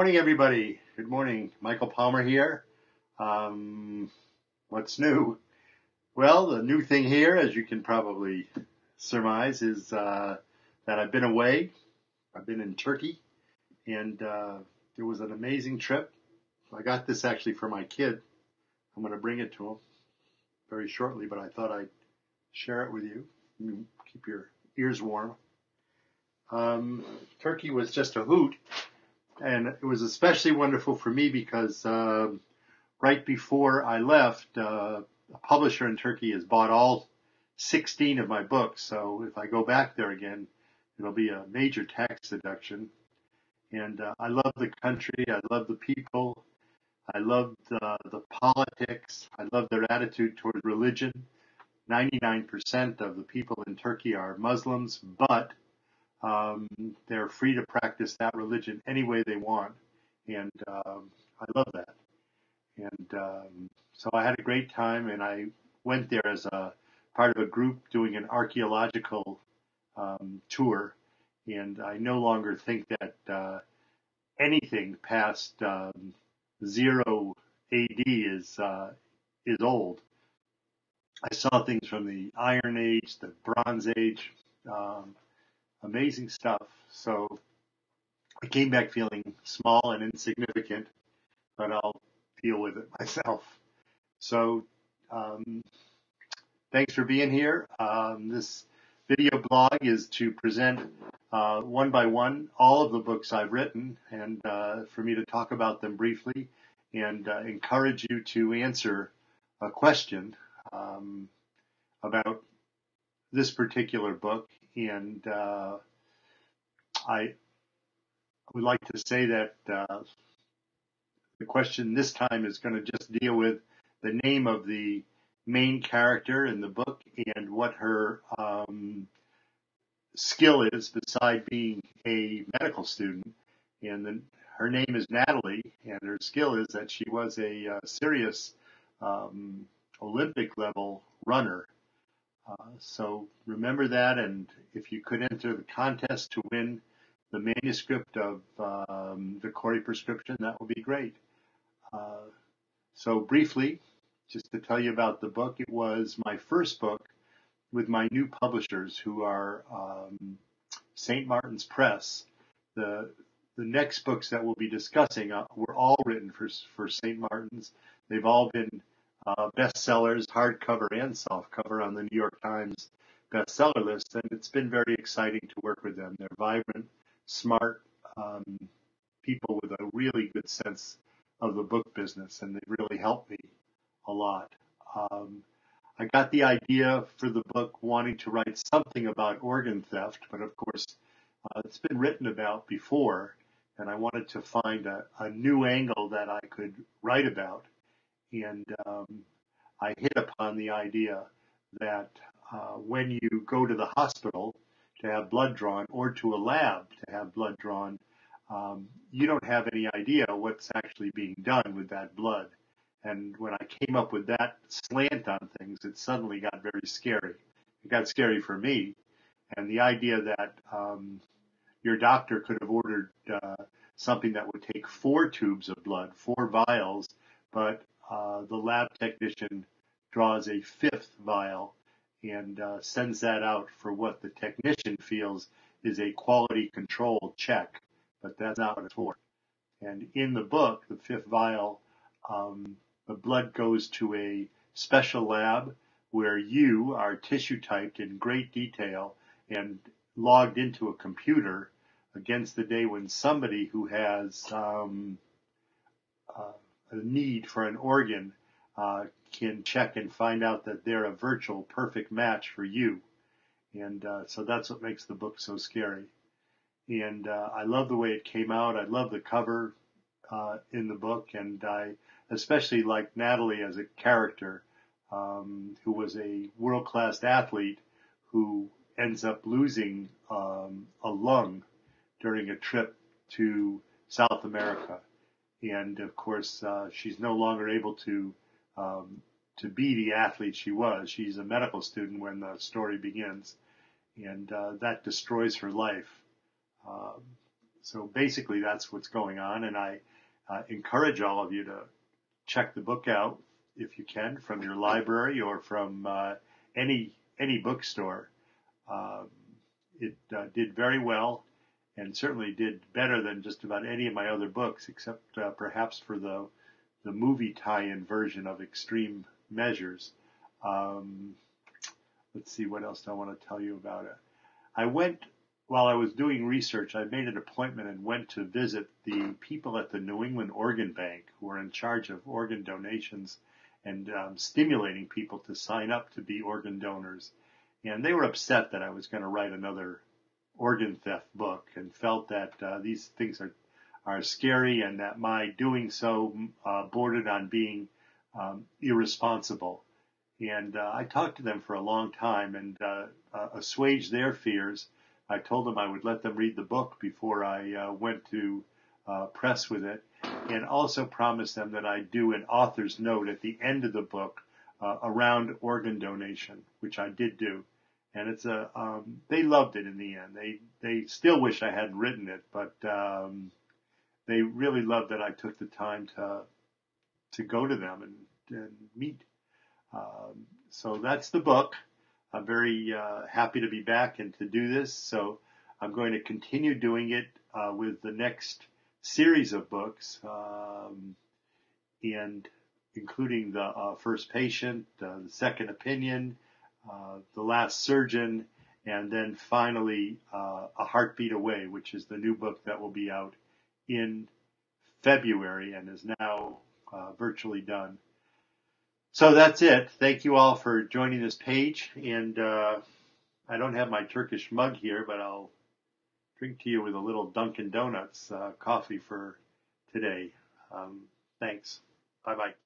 morning, everybody. Good morning. Michael Palmer here. Um, what's new? Well, the new thing here, as you can probably surmise, is that I've been away. I've been in Turkey, and it was an amazing trip. I got this actually for my kid. I'm going to bring it to him very shortly, but I thought I'd share it with you. Keep your ears warm. Turkey was just a hoot. And it was especially wonderful for me because right before I left, a publisher in Turkey has bought all 16 of my books. So if I go back there again, it'll be a major tax deduction. And I love the country. I love the people. I love the politics. I love their attitude toward religion. 99% of the people in Turkey are Muslims, but they're free to practice that religion any way they want, and I love that. And so I had a great time, and I went there as a part of a group doing an archaeological tour, and I no longer think that anything past 0 AD is old. I saw things from the Iron Age, the Bronze Age. Amazing stuff. So I came back feeling small and insignificant, but I'll deal with it myself. So thanks for being here. This video blog is to present one by one all of the books I've written, and for me to talk about them briefly and encourage you to answer a question about this particular book. And I would like to say that the question this time is going to just deal with the name of the main character in the book and what her skill is beside being a medical student. And then her name is Natalie, and her skill is that she was a serious Olympic level runner. So remember that, and if you could enter the contest to win the manuscript of the Corey prescription, that would be great. So briefly, just to tell you about the book, it was my first book with my new publishers, who are St. Martin's Press. The next books that we'll be discussing were all written for St. Martin's. They've all been bestsellers, hardcover and softcover, on the New York Times bestseller list, and it's been very exciting to work with them. They're vibrant, smart people with a really good sense of the book business, and they've really helped me a lot. I got the idea for the book wanting to write something about organ theft, but of course it's been written about before, and I wanted to find a new angle that I could write about. And I hit upon the idea that when you go to the hospital to have blood drawn, or to a lab to have blood drawn, you don't have any idea what's actually being done with that blood. And when I came up with that slant on things, it suddenly got very scary. It got scary for me. And the idea that your doctor could have ordered something that would take 4 tubes of blood, 4 vials, but the lab technician draws a 5th vial and sends that out for what the technician feels is a quality control check, but that's not what it's for. And in the book, the 5th vial, the blood goes to a special lab where you are tissue typed in great detail and logged into a computer against the day when somebody who has a need for an organ can check and find out that they're a virtual perfect match for you. And so that's what makes the book so scary. And I love the way it came out. I love the cover in the book, and I especially like Natalie as a character, who was a world-class athlete who ends up losing a lung during a trip to South America. And of course, she's no longer able to be the athlete she was. She's a medical student when the story begins, and that destroys her life. So basically, that's what's going on, and I encourage all of you to check the book out if you can from your library or from any bookstore. Um, it did very well, and certainly did better than just about any of my other books, except perhaps for the movie tie-in version of Extreme Measures. Um, let's see, what else do I want to tell you about it. I went, while I was doing research, I made an appointment and went to visit the people at the New England Organ Bank who are in charge of organ donations and stimulating people to sign up to be organ donors. And they were upset that I was going to write another organ theft book and felt that these things are scary and that my doing so bordered on being irresponsible. And I talked to them for a long time and assuaged their fears. I told them I would let them read the book before I went to press with it, and also promised them that I'd do an author's note at the end of the book around organ donation, which I did do. And it's they loved it in the end. They still wish I hadn't written it, but they really loved that I took the time to go to them and meet. So that's the book. I'm very happy to be back and to do this. So I'm going to continue doing it with the next series of books, and including the First Patient, the Second Opinion, the Last Surgeon, and then finally A Heartbeat Away, which is the new book that will be out in February and is now virtually done. So that's it. Thank you all for joining this page. And I don't have my Turkish mug here, but I'll drink to you with a little Dunkin' Donuts coffee for today. Thanks. Bye-bye.